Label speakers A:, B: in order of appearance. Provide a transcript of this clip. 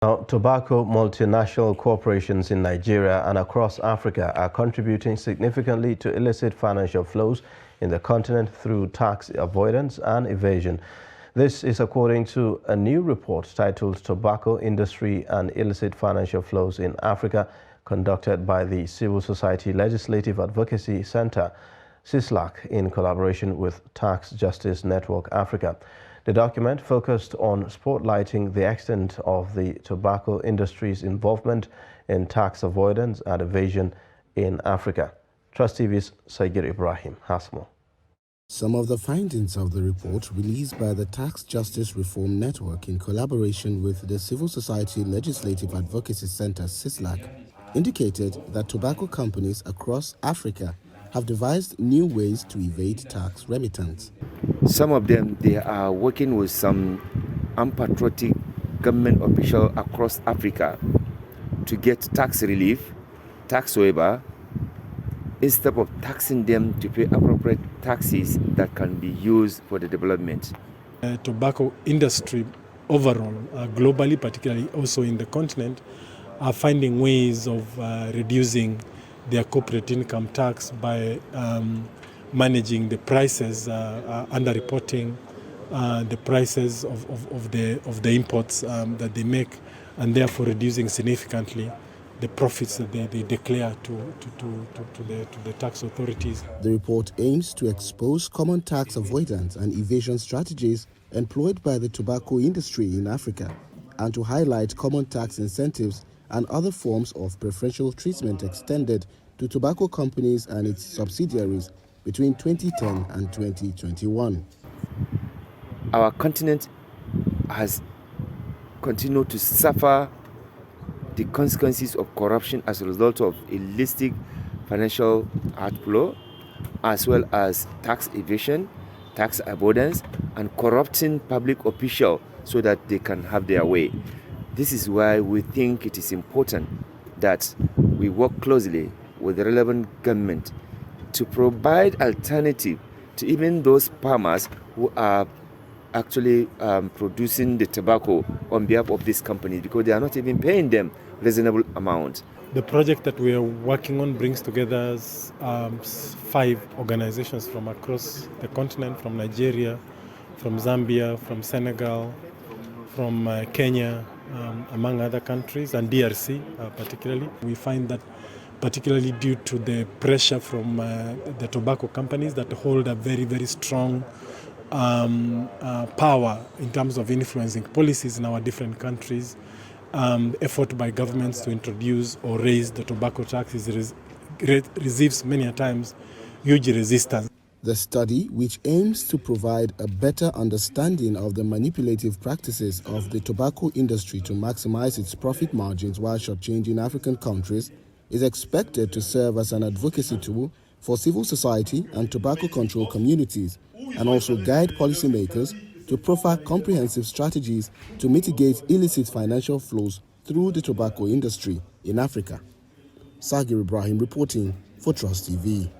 A: Now, tobacco multinational corporations in Nigeria and across Africa are contributing significantly to illicit financial flows in the continent through tax avoidance and evasion. This is according to a new report titled Tobacco Industry and Illicit Financial Flows in Africa, conducted by the Civil Society Legislative Advocacy Center, CISLAC, in collaboration with Tax Justice Network Africa. The document focused on spotlighting the extent of the tobacco industry's involvement in tax avoidance and evasion in Africa. Trust TV's Saigir Ibrahim has more.
B: Some of the findings of the report released by the Tax Justice Reform Network in collaboration with the Civil Society Legislative Advocacy Center, CISLAC, indicated that tobacco companies across Africa have devised new ways to evade tax remittance.
C: Some of them, they are working with some unpatriotic government officials across Africa to get tax relief, tax waiver, instead of taxing them to pay appropriate taxes that can be used for the development.
D: Tobacco industry overall, globally, particularly also in the continent, are finding ways of reducing their corporate income tax by managing the prices, under-reporting the prices of the imports that they make, and therefore reducing significantly the profits that they declare to the tax authorities.
B: The report aims to expose common tax avoidance and evasion strategies employed by the tobacco industry in Africa, and to highlight common tax incentives and other forms of preferential treatment extended to tobacco companies and its subsidiaries between 2010 and 2021.
C: Our continent has continued to suffer the consequences of corruption as a result of illicit financial outflow, as well as tax evasion, tax avoidance, and corrupting public officials so that they can have their way. This is why we think it is important that we work closely with the relevant government to provide alternative to even those farmers who are actually producing the tobacco on behalf of these companies, because they are not even paying them reasonable amount.
D: The project that we are working on brings together 5 organizations from across the continent, from Nigeria, from Zambia, from Senegal, from Kenya, among other countries, and DRC particularly. We find that particularly due to the pressure from the tobacco companies that hold a very, very strong power in terms of influencing policies in our different countries. Effort by governments to introduce or raise the tobacco taxes receives many a times huge resistance.
B: The study, which aims to provide a better understanding of the manipulative practices of the tobacco industry to maximize its profit margins while shortchanging African countries, is expected to serve as an advocacy tool for civil society and tobacco control communities, and also guide policymakers to profile comprehensive strategies to mitigate illicit financial flows through the tobacco industry in Africa. Saigir Ibrahim reporting for Trust TV.